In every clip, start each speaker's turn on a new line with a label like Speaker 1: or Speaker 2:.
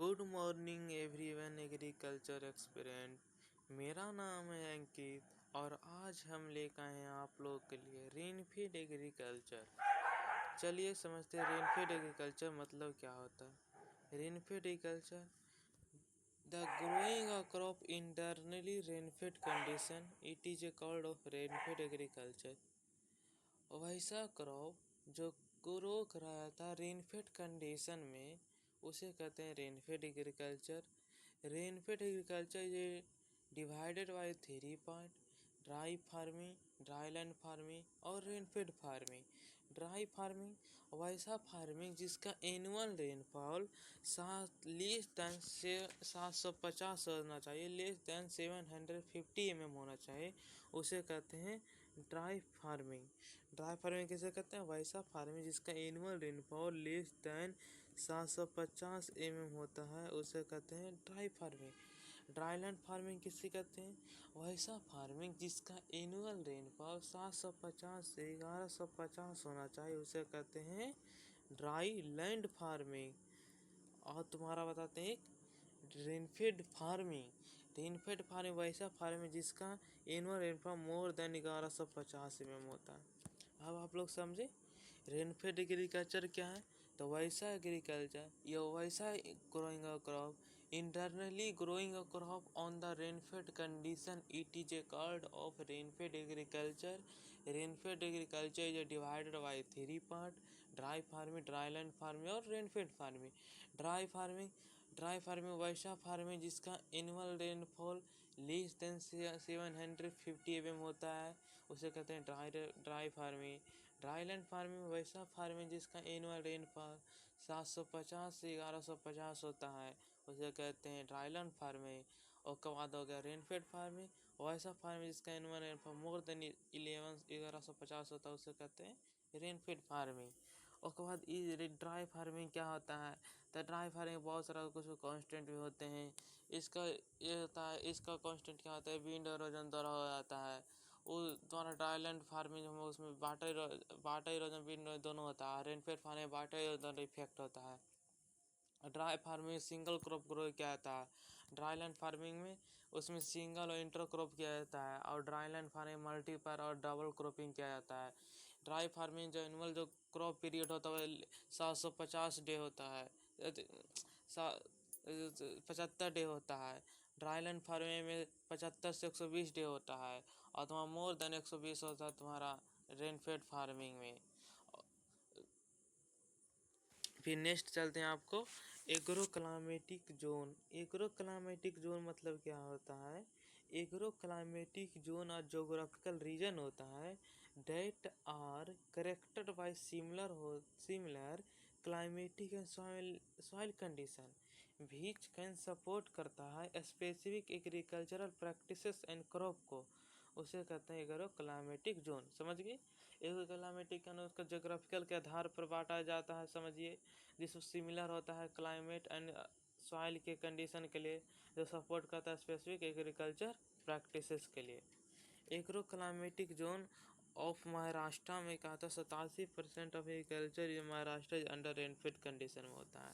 Speaker 1: Good morning everyone agriculture aspirant. मेरा नाम है अंकित और आज हम लेकर आए हैं आप लोग के लिए रेनफीड एग्रीकल्चर। चलिए समझते हैं रेनफीड एग्रीकल्चर मतलब क्या होता है। Rainfed agriculture the growing a crop internally rainfed condition it is a called of rainfed agriculture. वैसा क्रॉप जो ग्रो कराया था रेनफेड कंडीशन में उसे कहते हैं रेनफेड एग्रीकल्चर। रेनफेड एग्रीकल्चर ये divided by 3 part: dry farming, dryland farming और रेनफेड फार्मिंग। ड्राई फार्मिंग वैसा फार्मिंग जिसका एनुअल रेनफॉल लेस दैन से 750 होना चाहिए, लेस दैन 750 mm होना चाहिए, उसे कहते हैं ड्राई फार्मिंग। ड्राई फार्मिंग किसे कहते हैं? वैसा फार्मिंग जिसका annual rainfall less then 750 mm होता है, उसे कहते हैं ड्राई फार्मिंग। ड्राईलैंड फार्मिंग किसे कहते हैं? वैसा फार्मिंग जिसका एनुअल रेनफॉल 750 से 1150 होना चाहिए, उसे कहते हैं ड्राई लैंड फार्मिंग। और तुम्हारा बताते हैं एक रेनफेड फार्मिंग। रेनफेड फार्मिंग वैसा फार्मिंग जिसका annual rainfall more than 1150 mm होता है। अब आप लोग समझे रेनफेड एग्रीकल्चर क्या है? तो वैसा एग्रीकल्चर या वैसा growing a crop internally growing a crop on the rainfed condition it is a called of rainfed agriculture. Rainfed agriculture is divided by 3 part: dry farming, dryland farming और rainfed farming. Dry farming वैसा farming जिसका annual rainfall less than 750 mm होता है, उसे कहते हैं dry farming. Dryland farming वैसा farming जिसका एनुअल रेनफॉल 750 से 1150 होता है, उसे कहते हैं ड्राईलैंड फार्मिंग। और उसके बाद हो गया रेनफेड फार्मिंग, वैसा फार्मिंग जिसका एनुअल रेनफॉल मोर देन 1150 होता है, उसे कहते हैं रेनफेड फार्मिंग। उसके बाद ड्राई फार्मिंग क्या होता है? तो ड्राई फार्मिंग बहुत सारा कुछ कांस्टेंट भी होते हैं। इसका ये होता है, इसका कांस्टेंट क्या होता है? विंड और ओजन द्वारा हो जाता है। वो द्वारा ड्राईलैंड फार्मिंग में उसमें वाटर इरोजन विंड दोनों होता है। Rainfed farming water erosion effect होता है। Dry farming single crop grow किया जाता है। ड्राईलैंड फार्मिंग में उसमें सिंगल और इंटर क्रॉप किया जाता है। और ड्राईलैंड फार्मिंग मल्टीपल और डबल क्रॉपिंग किया जाता है। ड्राई फार्मिंग जो एनुअल जो क्रॉप पीरियड होता है वह 750 डे होता है, 75 डे होता है। ड्राईलैंड फार्मिंग में 75 से 120 डे होता है। और तुम्हारा मोर देन 120 होता है तुम्हारा रेनफेड फार्मिंग में। फिर नेक्स्ट चलते हैं आपको agro climatic zone. Agro climatic zone मतलब क्या होता है? एग्रो क्लाइमेटिक जोन और जोग्राफिकल रीजन होता है that are corrected by similar climatic and soil condition which can support करता है specific agricultural practices and crop को, उसे कहते हैं एग्रो क्लाइमेटिक जोन। समझ गए? एग्रो क्लाइमेटिक उसका जोग्राफिकल के आधार पर बांटा जाता है, समझिए, जिसमें सिमिलर होता है क्लाइमेट एंड सॉइल के कंडीशन के लिए, जो सपोर्ट करता है स्पेसिफिक एग्रीकल्चर प्रैक्टिसेस के लिए। Agro climatic zone of Maharashtra में कहा था 87% of agriculture Maharashtra under rainfed condition में होता है।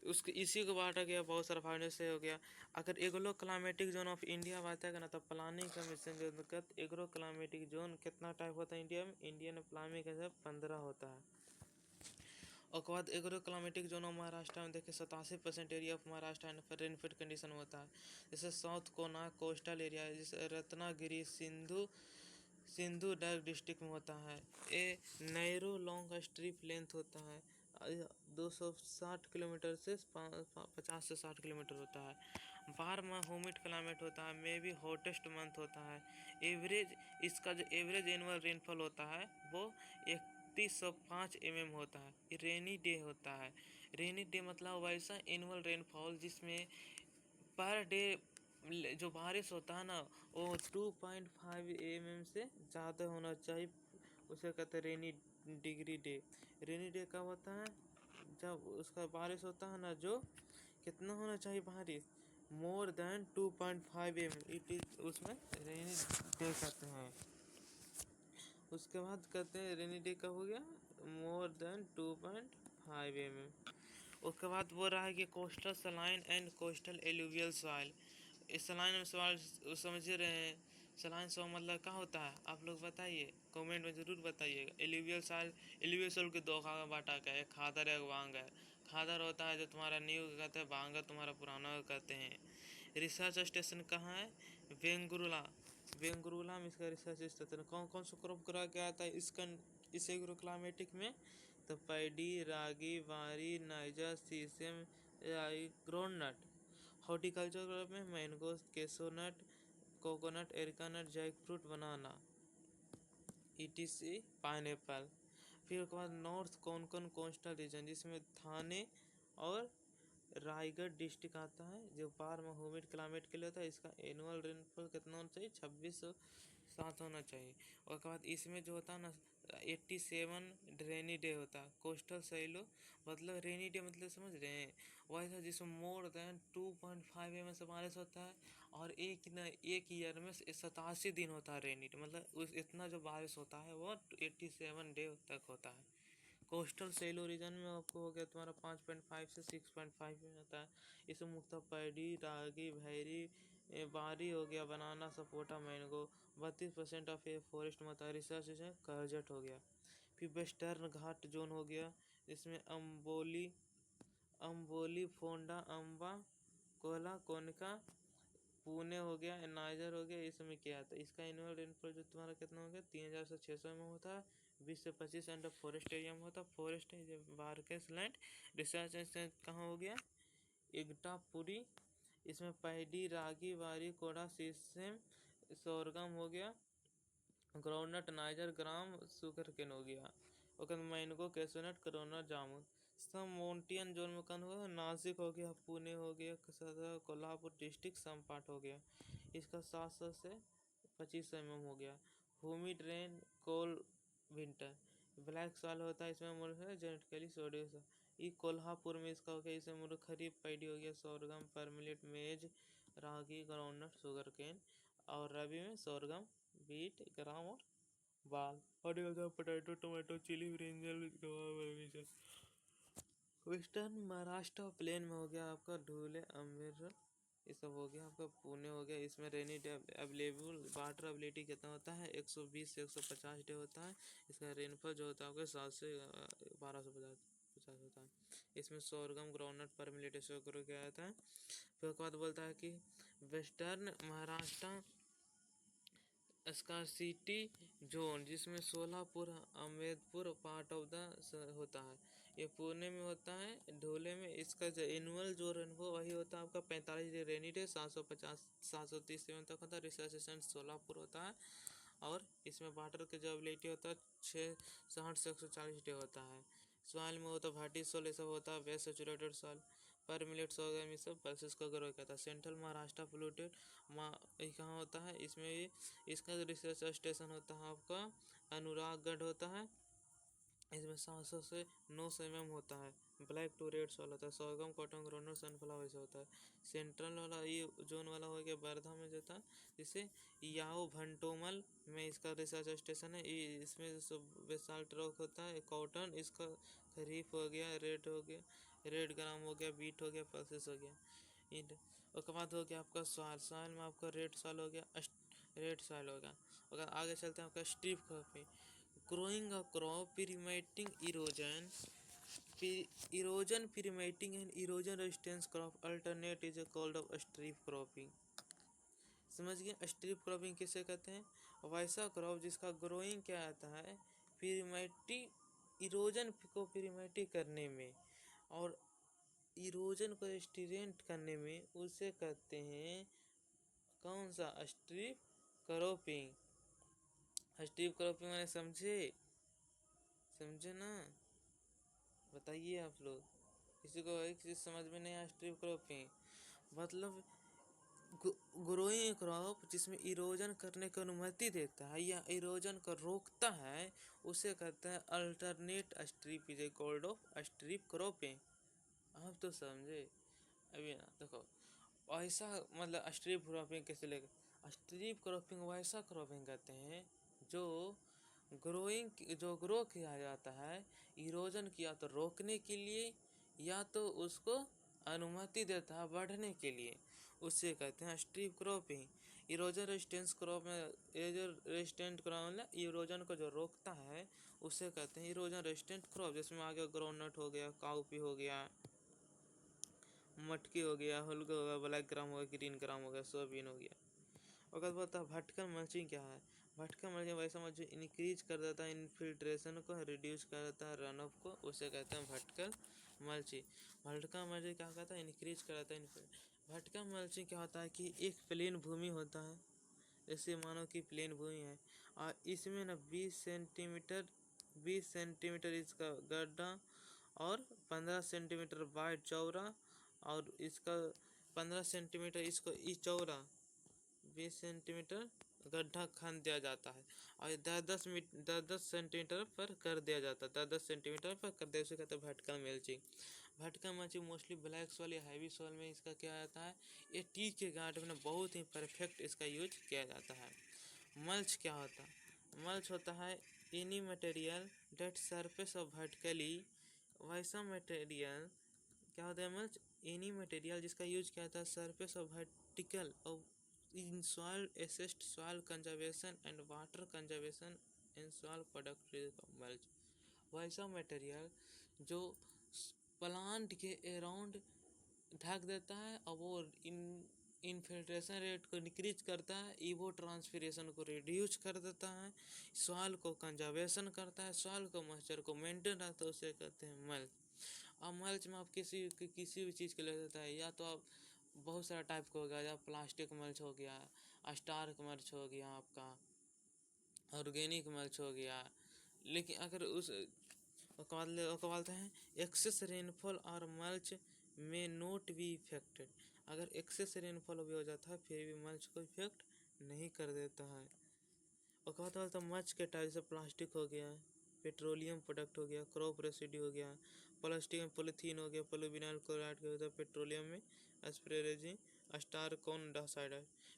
Speaker 1: उसके इसी को बांटा गया, बहुत सारा फाइनल से हो गया। अगर agro climatic zone of India बात है ना, तो प्लानिंग कमीशन के अंतर्गत एग्रो क्लाइमेटिक जोन कितना टाइप होता है इंडिया में? इंडियन प्लानिंग का 15 होता है। और बाद agro climatic zone of Maharashtra में देखिए 87% area of Maharashtra rainfed condition होता है। जैसे साउथ कोना कोस्टल एरिया है, जैसे रत्नागिरी सिंधु डग डिस्ट्रिक्ट में होता है। A narrow long strip length होता है, 260 किलोमीटर से 50 से 60 किलोमीटर होता है। वार्म ह्यूमिड क्लाइमेट होता है, मे बी हॉटेस्ट मंथ होता है। इसका जो एवरेज एनुअल रेनफॉल होता है वो 3105 mm होता है। रेनी डे होता है। रेनी डे मतलब वैसा एनुअल रेनफॉल जिसमें पर डे जो बारिश होता है ना वो 2.5 mm से ज़्यादा होना चाहिए, उसे कहते हैं रेनी डे। रेनी डे कब होता है? जब उसका बारिश होता है ना, जो कितना होना चाहिए बारिश? More than 2.5 mm, it is उसमें रेनी डे कहते हैं। उसके बाद कहते हैं रेनी डे कब हो गया? More than 2.5 mm। उसके बाद वो रहा है कि coastal saline and coastal alluvial soil. इस सलाइन में सवाल समझ रहे हैं, सलाइन सॉइल मतलब क्या होता है, आप लोग बताइए, कमेंट में ज़रूर बताइएगा। एलुवियल सॉइल के दो भाग में बांटा गया है, एक खादर है एक वांग है। खादर होता है जो तुम्हारा न्यू कहते हैं, वांगा तुम्हारा पुराना कहते हैं। रिसर्च स्टेशन कहाँ है, वेंगुर्ला। वेंगुर्ला में इसका रिसर्च स्टेशन। कौन कौन सा क्रॉप करा गया था इस एग्रो क्लाइमेटिक में, तो पैडी, रागी, वारी, नाइजर, सीसम, राई, ग्राउंडनट। हॉर्टिकल्चर क्रॉप में मैंगो, केसोनट, कोकोनट, एरिका नट, जैक फ्रूट, बनाना, ईटीसी, पाइनएप्पल। फिर उसके बाद नॉर्थ कौन कौन कोस्टल रीजन, जिसमें थाने और रायगढ़ डिस्ट्रिक्ट आता है, जो पार में ह्यूमिड क्लाइमेट के लिए होता है। इसका एनुअल रेनफॉल कितना होना चाहिए, 2607 होना चाहिए। और उसके बाद इसमें जो होता है ना 87 रेनी डे होता है। कोस्टल सैलो मतलब रेनी डे मतलब समझ रहे हैं, वैसा जिसमें मोर देन 2.5 mm से बारिश होता है। और एक ईयर में 87 दिन होता है रेनी डे, मतलब उस इतना जो बारिश होता है वो 87 डे तक होता है। कोस्टल सेलो रीजन में आपको हो गया तुम्हारा 5.5 से 6.5 में होता है। इसमें मुख्यतः पैडी, रागी, भैरी, बारी हो गया, banana, sapota, mango. 32% of a forest में होता है। रिसर्च है करजट हो गया। फिर वेस्टर्न घाट जोन हो गया, इसमें अम्बोली, फोंडा, अम्बा, कोला, कोनका, पुणे हो गया, नाइजर हो गया। इसमें क्या आता है, इसका एनुअल रेनफॉल जो तुम्हारा कितना हो गया 3000 से 600 में होता है। 20 से 25 अंडर फॉरेस्ट एरिया में होता है। फॉरेस्ट है बारकेस लैंड। रिसर्च कहाँ हो गया, इगटापुरी। इसमें पैडी, रागी, वारी, कोड़ा, सीसम, सोरगम हो गया, ग्राउंडनट, नाइजर, ग्राम, सुगर केन हो गया। और मैंगो, कैशोनट, करोनट, जामुन। सब माउंटेन जोन में कन हुआ, नासिक हो गया, पुणे हो गया, कोल्हापुर डिस्ट्रिक्ट सम पार्ट हो गया। इसका 700 से 2500 mm हो गया। ह्यूमिड रेन, कोल विंटर। ब्लैक सॉइल होता है, इसमें मूल है जेनेटिकली सोडियस। ये कोल्हापुर में इसका हो गया। इसमें मूल खरीफ पैडी हो गया, सोरगम, परमिलेट, मेज, रागी, ग्राउंडनट, शुगर केन। और रबी में सोरगम, बीट, ग्राम और बाल। Horticulture potato, tomato, chilli, brinjal. Western Maharashtra plain में हो गया आपका धुले, अम्बेर, ये सब हो गया आपका। पुणे हो गया। इसमें rainy day available water availability कितना होता है, 120 से 150 डे होता है। इसका रेनफॉल जो होता है आपका 7 से 1250 होता है। इसमें सोरगम, ग्राउंडनट, परमिलेट शुगर क्या आता है। फिर उसके बाद बोलता है कि वेस्टर्न महाराष्ट्र स्कार्सिटी जोन, जिसमें सोलापुर, अम्बेदपुर पार्ट ऑफ द होता है। ये पुणे में होता है, ढोले में। इसका जो एनुअल जो रेनफॉल वही होता है आपका 45 डे रेनी डे, 750 730 तक होता है। रिसर्च स्टेशन सोलापुर होता है। और इसमें वाटर का जो अवेलेबिलिटी होता है 660 से 140 डे होता है। सॉइल में होता है भाटी सॉइल, ये सब होता है। वेस्ट सेचुरेटेड सॉइल, पर मिलेट्स वगैरह में सब पल्सेस का ग्रो कहता है। सेंट्रल महाराष्ट्र पोल्यूटेड कहाँ होता है, इसमें ये इसका जो रिसर्च स्टेशन होता है आपका अनुरागगढ़ होता है। इसमें 700 से 900 mm होता है। ब्लैक टू रेड सॉइल होता है। सोरगम, कॉटन, ग्राउंडनट, सनफ्लावर से होता है। सेंट्रल वाला ये जोन वाला हो गया वर्धा में जाता है, जिससे याओ भंटोमल में इसका रिसर्च स्टेशन है। इसमें बेसाल्ट रॉक होता है। कॉटन इसका खरीफ हो गया, रेड हो गया, रेड ग्राम हो गया, बीट हो गया, पल्सेस हो गया। उसके बाद हो गया आपका सॉइल में आपका रेड सॉइल हो गया, रेड सॉइल होगा। अगर आगे चलते हैं आपका strip cropping, growing a crop permitting erosion permitting and erosion resistance crop alternate is called of strip cropping. समझ गए स्ट्रिप क्रॉपिंग किसे कहते हैं, वैसा क्रॉप जिसका ग्रोइंग क्या आता है, प्रीमेटिक इरोजन को प्रीमेटिक करने में और इरोजन को रेस्टिरेंट करने में, उसे कहते हैं कौन सा, स्ट्रिप क्रॉपिंग। स्ट्रिप क्रॉपिंग मैंने समझे ना, बताइए आप लोग। किसी को एक चीज़ समझ में नहीं आया, स्ट्रिप क्रॉपिंग मतलब ग्रोइंग क्रॉप जिसमें इरोजन करने की अनुमति देता है या इरोजन को रोकता है, उसे कहते हैं alternate strip is called of strip cropping. आप तो समझे अभी ना, देखो ऐसा मतलब स्ट्रिप क्रॉपिंग कैसे लेगा। स्ट्रिप क्रॉपिंग वैसा क्रॉपिंग कहते हैं जो ग्रो किया जाता है इरोजन किया तो रोकने के लिए, या तो उसको अनुमति देता है बढ़ने के लिए, उसे कहते हैं strip cropping. Erosion resistance crop में इरोजन रेजिस्टेंट क्रॉप मतलब इरोजन को जो रोकता है उसे कहते हैं इरोजन रेजिस्टेंट क्रॉप, जिसमें आगे ग्राउंडनट हो गया, काउपी हो गया, मटकी हो गया, हुलगा हो गया, ब्लैक ग्राम हो गया, ग्रीन ग्राम हो गया, सोयाबीन हो गया। और कहते बोलता है वर्टिकल मल्चिंग क्या है? वर्टिकल मल्चिंग वैसा मल्च जो इंक्रीज कर देता है इन्फिल्ट्रेशन को, रिड्यूस कर देता है रन ऑफ को, उसे कहते हैं वर्टिकल मल्चिंग। वर्टिकल मल्चिंग क्या कहता है? इंक्रीज कर देता है। वर्टिकल मल्चिंग क्या होता है कि एक प्लेन भूमि होता है, जैसे मानो कि प्लेन भूमि है और इसमें ना 20 सेंटीमीटर इसका गड्ढा और 15 सेंटीमीटर वाइड चौड़ा, और इसका 15 सेंटीमीटर इसको चौड़ा 20 सेंटीमीटर गड्ढा खान दिया जाता है और 10-10 सेंटीमीटर पर कर दिया जाता है, 10-10 सेंटीमीटर पर कर दिया, उसे कहते हैं vertical mulching. Vertical mulching mostly black soil या हैवी सॉइल में इसका क्या जाता है, ये टी के गार्डन में बहुत ही परफेक्ट इसका यूज किया जाता है। मल्च क्या होता है? मल्च होता है any material that surface of vertically, वैसा मटेरियल क्या होता है मल्च? एनी मटेरियल जिसका यूज किया जाता है सरफेस ऑफ वर्टिकल और in soil assist soil conservation and water conservation in soil productive mulch। वैसा मटेरियल जो प्लांट के अराउंड ढक देता है और वो इनफिल्ट्रेशन रेट को इंक्रीज करता है, इवो ट्रांसपिरेशन को रिड्यूस कर देता है, सॉइल को कंजर्वेशन करता है, सॉइल को मॉइस्चर को मेंटेन रखता है, उसे कहते हैं मल्च। अब मल्च में आप किसी भी चीज़ के ले देता है, या तो आप बहुत सारा टाइप का हो गया, या प्लास्टिक मल्च हो गया, स्टार्क मल्च हो गया, आपका ऑर्गेनिक मल्च हो गया। लेकिन अगर उस बोलते हैं एक्सेस रेनफॉल और मल्च में नोट बी इफेक्टेड, अगर एक्सेस रेनफॉल भी हो जाता है फिर भी मल्च को इफेक्ट नहीं कर देता है। और कहता है मल्च के टाइप से प्लास्टिक हो गया, पेट्रोलियम प्रोडक्ट हो गया, क्रॉप रेसिड्यू हो गया, प्लास्टिक में पॉलीथीन हो गया, पोलोविनाइल क्लोराइड के होता है, पेट्रोलियम में एस्परेजिन स्टार कौन डाइऑक्साइड।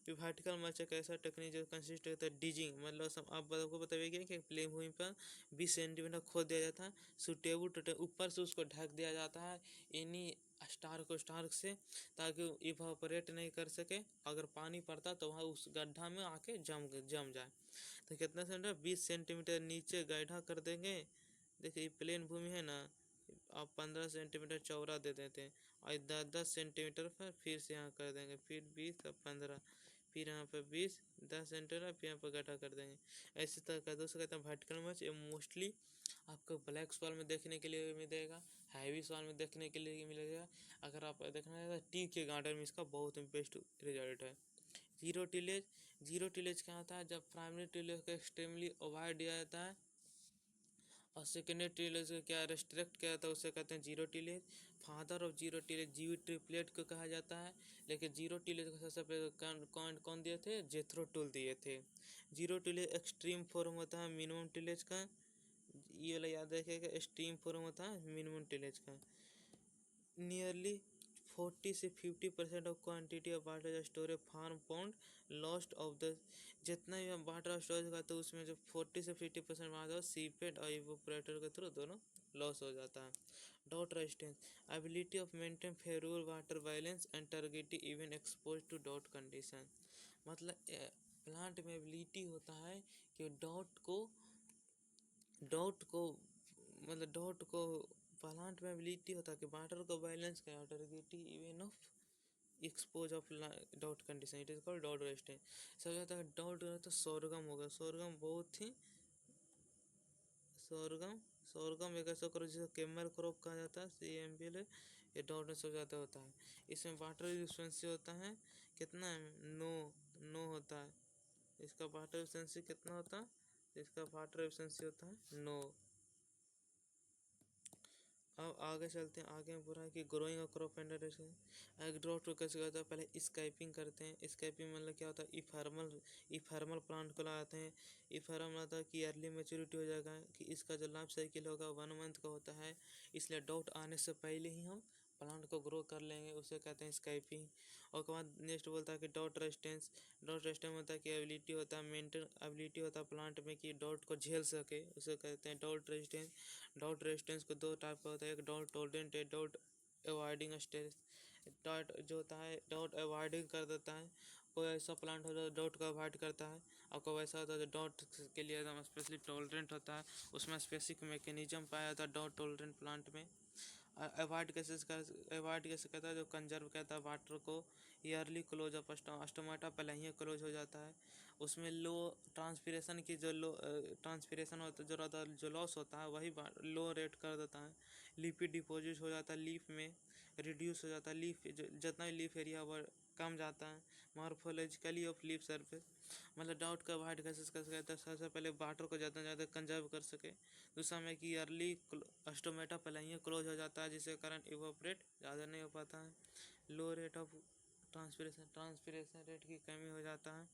Speaker 1: फिर वर्टिकल मल्च एक ऐसा टेक्निक जो कंसिस्ट होता है डिजिंग, मतलब सब आप आपको बताइए कि प्लेन भूमि पर 20 सेंटीमीटर खोद दिया जाता है, सुटेबल ऊपर से उसको ढक दिया जाता है एनी स्टार्क से, ताकि इवापोरेट नहीं कर सके, अगर पानी पड़ता तो वहाँ उस गड्ढा में आके जम जाए। तो कितना सेंटीमीटर? 20 सेंटीमीटर नीचे गड्ढा कर देंगे। देखिए प्लेन भूमि है ना, आप 15 सेंटीमीटर चौड़ा दे देते हैं और 10-10 सेंटीमीटर पर फिर से यहाँ कर देंगे, फिर 20 और 15, फिर यहाँ पर 20 10 सेंटीमीटर, फिर यहाँ पर गड्ढा कर देंगे। ऐसे तरह का दोस्तों कहते हैं वर्टिकल मल्च। ये मोस्टली आपको ब्लैक सॉइल में देखने के लिए मिलेगा, हैवी सॉइल में देखने के लिए मिलेगा। अगर आप देखना है तो टी के गार्डन में इसका बहुत बेस्ट रिजल्ट है। जीरो टिलेज, जीरो टिलेज क्या होता है? जब प्राइमरी टिलेज को एक्सट्रीमली अवॉइड दिया जाता है और सेकेंडरी टिलेज को क्या रेस्ट्रिक्ट किया जाता है, उसे कहते हैं zero tillage. Father of zero tillage जीवी ट्रिपलेट को कहा जाता है, लेकिन जीरो टिलेज को सबसे पहले कौन दिए थे? जेथरो टूल दिए थे। जीरो टिलेज एक्सट्रीम फॉर्म होता है मिनिमम टिलेज का, ये वाला याद रखिएगा, एक्सट्रीम फॉर्म होता है मिनिमम टिलेज का। नियरली 40 से 50% of quantity of water storage farm pond lost of the, जितना भी वाटर स्टोरेज का तो उसमें जो 40 से 50% वाटर सीपेट और इवोपरेटर के थ्रू दोनों लॉस हो जाता है। Dot resistance, ability of maintain favourable water balance and targeting even expose to dot condition, मतलब प्लांट में एबिलिटी होता है कि डॉट को प्लांट में एबिलिटी होता है कि वाटर को बैलेंस करें, targeting even of expose of dot condition, it is called dot resistance. सब जाता है डॉट तो सोरगम होगा, सोरगम बहुत ही सोरगम एक ऐसा करो जिसे कैमल क्रॉप कहा जाता है, CMPL, ये डॉट में सब ज़्यादा होता है। इसमें वाटर एफिशिएंसी होता है कितना? 9 होता है। इसका वाटर एफिशिएंसी कितना होता है? इसका वाटर एफिशिएंसी होता है 9। अब आगे चलते हैं, आगे में पूरा है कि ग्रोइंग और क्रॉप एंड ड्रॉट को कैसे करता है? पहले स्कैपिंग करते हैं। स्कैपिंग मतलब क्या होता है? इफार्मल प्लांट को लगाते हैं। इफार्मल होता है कि अर्ली मेच्योरिटी हो जाएगा, कि इसका जो लाइफ साइकिल होगा 1 मंथ का होता है, इसलिए डॉट आने से पहले ही हम प्लांट को ग्रो कर लेंगे, उसे कहते हैं स्काइपिंग। और उसके बाद नेक्स्ट बोलता है कि डॉट रेजिस्टेंस। डॉट रेजिस्टेंस होता है कि एबिलिटी होता है, मेंटेन एबिलिटी होता है प्लांट में कि डॉट को झेल सके, उसे कहते हैं डॉट रेजिस्टेंस। डॉट रेजिस्टेंस को दो टाइप का होता है, एक डॉट टॉलरेंट है, डॉट अवॉइडिंग स्टेज। डॉट जो होता है डॉट अवॉइडिंग कर देता है, कोई ऐसा प्लांट होता है डॉट को अवॉइड करता है, और कोई वैसा होता है जो डॉट के लिए एकदम स्पेशली टॉलरेंट होता है, उसमें स्पेसिफिक मैकेनिज्म पाया जाता है डॉट टॉलरेंट प्लांट में। अवॉइड कैसे कहता है, जो कंजर्व कहता है वाटर को, ईयरली क्लोज अप स्टोमाटा पहले ही क्लोज हो जाता है, उसमें लो ट्रांसपीरेशन की जो लो ट्रांसपीरेशन होता है, जो लॉस होता है वही लो रेट कर देता है। लिपिड डिपॉजिट हो जाता है लीफ में, रिड्यूस हो जाता है लीफ, जितना भी लीफ एरिया वो कम जाता है। मॉर्फोलॉजिकली ऑफ लीफ सरफेस, मतलब डाउट का अवॉइड कैसे कर सकते हैं, सबसे पहले वाटर को ज़्यादा से ज़्यादा कंजर्व कर सके। दूसरा में कि ईयरली स्टोमेटा पहले ही क्लोज हो जाता है, जिसके कारण इवोपरेट ज़्यादा नहीं हो पाता है। लो रेट ऑफ ट्रांसपीरेशन रेट की कमी हो जाता है।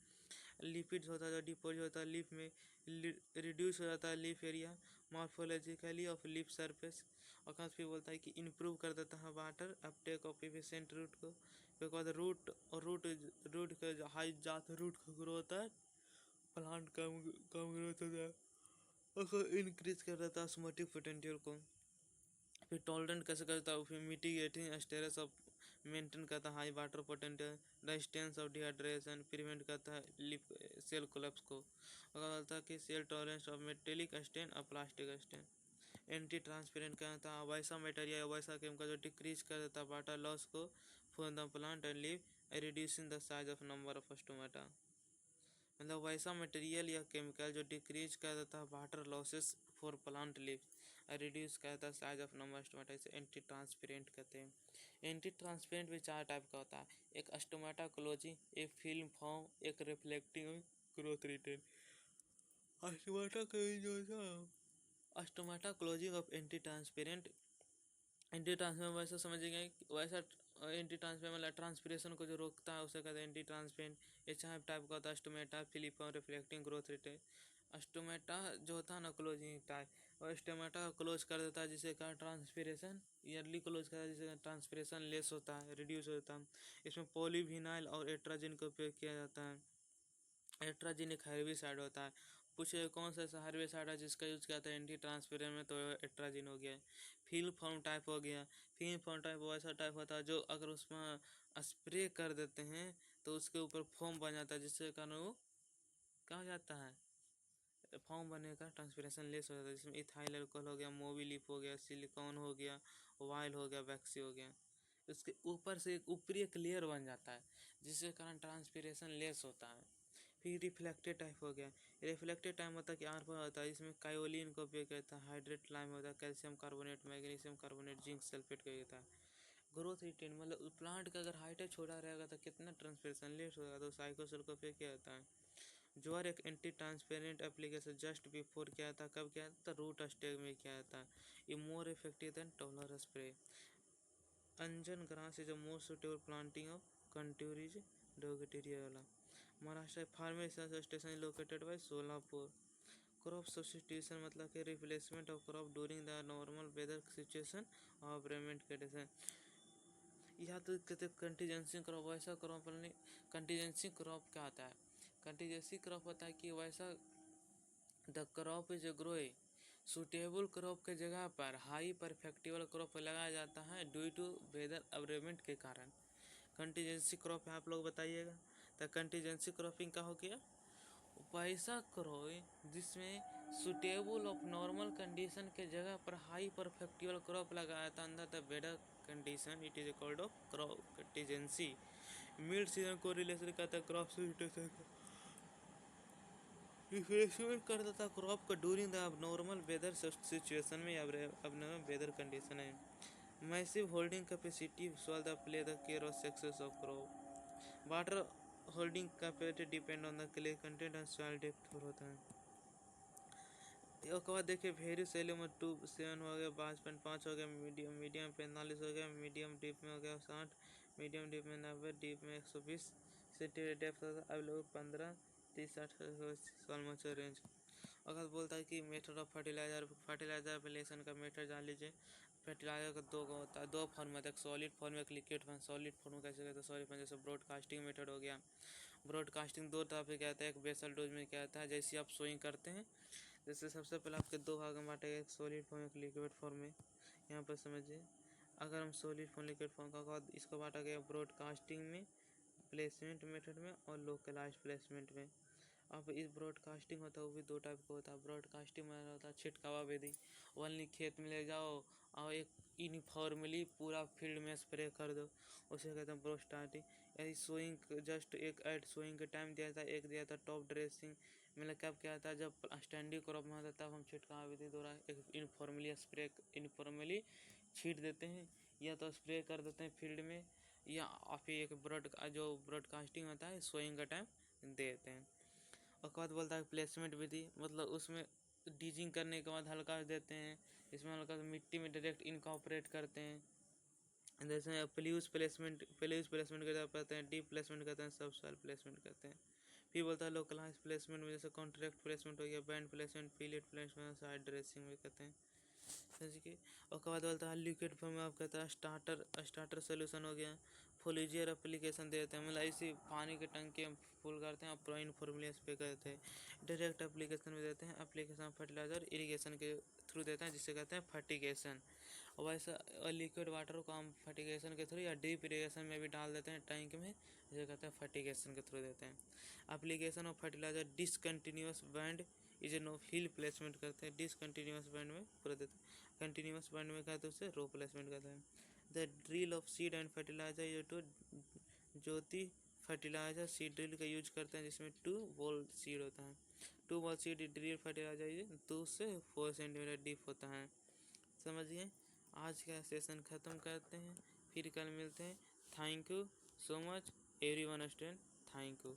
Speaker 1: लिपिड्स होता है जो डिपोजिट होता है लीफ में, रिड्यूस हो जाता है leaf area, morphologically of leaf surface. और खास फिर बोलता है कि इम्प्रूव कर देता है water uptake of efficient root को। फिर बाद रूट और रूट का जो हाई जात रूट का ग्रो होता है, प्लांट कम कम ग्रोथ होता है, उसको इंक्रीज कर देता है ऑस्मोटिक पोटेंशियल को। फिर टॉलरेंट कैसे करता है, फिर मिटिगेटिंग स्टेरस ऑफ मेंटेन करता है high water potential, resistance of dehydration prevent करता है लिप सेल कोलैप्स को। और बोलता है कि cell tolerance of metallic stain और प्लास्टिक स्टेन। एंटी ट्रांसपेरेंट क्या होता है, वैसा मटेरियल वैसा केमिकल जो डिक्रीज कर देता है वाटर लॉस को for the plant and leave, reducing the size of number of stomata. मतलब वैसा मटेरियल या केमिकल जो डिक्रीज कर देता है water losses for plant leave, reduce करता है साइज ऑफ नंबर स्टोमेटा, इसे एंटी ट्रांसपेरेंट कहते हैं। एंटी ट्रांसपेरेंट भी चार टाइप का होता है, एक स्टोमेटा क्लोजी, एक फिल्म फॉर्म, एक रिफ्लेक्टिंग ग्रोथ रिटेन। स्टोमेटा क्लोजी जो होता है, stomata closing of anti transparent. Anti transparent वैसा समझेंगे वैसा एंटी ट्रांसपेरेंट मतलब ट्रांसपीरेशन को जो रोकता है उसे कहते हैं एंटी ट्रांसपेरेंट। ये चार टाइप का होता है, stomata, filiform, reflecting growth rate. Stomata जो होता है ना क्लोजिंग टाइप, और स्टोमेटा क्लोज कर देता है जिससे कारण ट्रांसपीरेशन, ईयरली क्लोज करता है जिससे ट्रांसपीरेशन लेस होता है, रिड्यूस होता है। इसमें पॉलीविनाइल और एट्राजिन का उपयोग किया जाता है। एट्राजिन एक हेर्बिसाइड होता है। पूछे कौन सा ऐसा हेर्बिसाइड है जिसका यूज किया था एंटी ट्रांसपेरेंट में, तो एट्राजिन हो गया। फिल्म फॉर्म टाइप हो गया। फिल्म फॉर्म टाइप वैसा टाइप होता है जो अगर उसमें स्प्रे कर देते हैं तो उसके ऊपर फॉर्म बन जाता है, जिसके कारण वो क्या हो जाता है, फॉर्म बनने का ट्रांसपीरेशन लेस हो जाता है, जिसमें इथाइल अल्कोहल हो गया, मोबिलिप हो गया, सिलिकॉन हो गया, वाइल हो गया, वैक्सी हो गया। उसके ऊपर से एक ऊपरी एक लेयर बन जाता है जिसके कारण ट्रांसपीरेशन लेस होता है। फिर रिफ्लेक्टेड टाइप हो गया। रिफ्लेक्टेड टाइप होता है कि आर पर होता है, इसमें कायोलिन का उपयोग करता है, हाइड्रेट लाइम होता है, calcium carbonate, magnesium carbonate, zinc sulphate का होता है। ग्रोथ रिटेन मतलब प्लांट का अगर हाइट छोटा रहेगा तो कितना ट्रांसपीरेशन लेस होगा, तो साइकोसेल का उपयोग किया जाता है। ज्वार एक anti transparent application just before किया था, कब किया था, रूट स्टेज में किया था। ये मोर इफेक्टिव देन टॉलर spray. Anjan grass is a most suitable planting of contours डोगेटेरिया वाला। Maharashtra farmer station located by Solapur. Crop substitution मतलब कि replacement of crop during the normal weather situation और रेमेंट कंडीशन। या तो कहते कंटीजेंसी क्रॉप, वैसा क्रॉप नहीं। कंटीजेंसी क्रॉप क्या होता है, कंटीजेंसी क्रॉप होता है कि वैसा the crop is growing suitable crop के जगह पर हाई परफेक्टिबल क्रॉप लगाया जाता है ड्यू टू वेदर अवरेमेंट के कारण। कंटीजेंसी क्रॉप है, आप लोग बताइएगा। तो कंटीजेंसी क्रॉपिंग का हो गया वैसा क्रॉप जिसमें सुटेबल ऑफ नॉर्मल कंडीशन के जगह पर हाई परफेक्टिबल क्रॉप लगाया था अंदर the weather condition, it is called of crop contingency. Mid season को रिलेशन करता है क्रॉप सिचुएशन का, रिफ्रेशमेंट कर देता क्रॉप को during the abnormal weather situation में, अबनॉर्मल वेदर कंडीशन है। Massive holding capacity solve the play the care of success of crop. Water holding capacity depend on the clay content and soil depth पर होता है। उसके बाद देखिए very Cello में 2.7 हो गया, 5.5 हो गया, मीडियम मीडियम 45 हो गया, मीडियम डीप में हो गया 60, मीडियम डीप में 90, डीप में 120 सेंटीमीटर डेप्थ होता है। अब लोग 15 30 60 ऑलमोस्ट रेंज। अगर बोलता है कि मेथड ऑफ फर्टिलाइजर एप्लीकेशन का मेथड जान लीजिए। फर्टिलाइजर का दो होता है, दो फॉर्म होता है, एक सॉलिड फॉर्म एक लिक्विड फॉर्म। सॉलिड फॉर्म कैसे कहते हैं? सॉलिड फॉर्म जैसे ब्रॉडकास्टिंग मेथड हो गया। ब्रॉडकास्टिंग दो तरह से क्या आता है, एक बेसल डोज में क्या आता है, जैसे आप सोइंग करते हैं, जैसे सबसे पहले आपके दो भाग में बांटे गए, एक सॉलिड फॉर्म एक लिक्विड फॉर्म में। यहाँ पर समझिए, अगर हम सॉलिड फॉर्म लिक्विड फॉर्म का बाद इसको बांटा गया ब्रॉडकास्टिंग में, प्लेसमेंट मेथड में और लोकलाइज प्लेसमेंट में। अब इस ब्रॉडकास्टिंग होता है वो भी दो टाइप का होता है। ब्रॉडकास्टिंग में होता है छिटकावा विधि, ओनली खेत में ले जाओ और एक यूनिफॉर्मली पूरा फील्ड में स्प्रे कर दो, उसे कहते हैं ब्रॉडकास्टिंग। यदि सोइंग जस्ट एक एड सोइंग का टाइम दिया था, एक दिया था टॉप ड्रेसिंग, मतलब कब क्या था, जब स्टैंडिंग क्रॉप में होता तब हम छिटकावा विधि द्वारा एक इनफॉर्मली छीट देते हैं, या तो स्प्रे कर देते हैं फील्ड में, या फिर एक ब्रॉडकास्टिंग होता है सोइंग का टाइम देते हैं। और बाद बोलता है प्लेसमेंट विधि, मतलब उसमें डीजिंग करने के बाद हल्का देते हैं, इसमें हल्का मिट्टी में डायरेक्ट इनकॉर्पोरेट करते हैं। जैसे प्लेसमेंट करते हैं, डीप प्लेसमेंट करते हैं, सब सॉइल प्लेसमेंट करते हैं। फिर बोलता है लोकलाइज प्लेसमेंट में, जैसे कॉन्ट्रैक्ट प्लेसमेंट हो गया, band placement, pellet placement, side dressing भी करते हैं। जैसे कि उसके बाद बोलता है लिक्विड फॉर्म में आप कहता है स्टार्टर सोल्यूशन हो गया, फोलिजियर एप्लीकेशन देते हैं, मतलब इसी पानी के टंकी में फुल करते हैं और प्रोइन फॉर्मूला स्प्रे करते हैं। डायरेक्ट एप्लीकेशन में देते हैं, एप्लीकेशन फर्टिलाइजर इरिगेशन के थ्रू देते हैं, जिसे कहते हैं फर्टिगेशन। और वैसा लिक्विड वाटर को हम फर्टिगेशन के थ्रू या डीप इरिगेशन में भी डाल देते हैं टैंक में, जिसे कहते हैं फर्टिगेशन के थ्रू देते हैं। Application of fertiliser discontinuous band is no hill placement करते हैं, डिसकंटिन्यूस बैंड में पूरा देते हैं, कंटिन्यूस बैंड में कहते हैं उसे रो प्लेसमेंट करते हैं। The drill of seed and fertiliser ये टू ज्योति फर्टिलाइजर सीड ड्रिल का यूज करते हैं, जिसमें 2 वोल्ट सीड होता है। 2 वोल्ट सीड ड्रिल फर्टिलाइजर ये 2 से 4 सेंटीमीटर डीप होता है। समझिए, आज का सेशन ख़त्म करते हैं, फिर कल मिलते हैं। Thank you so much everyone student, thank you.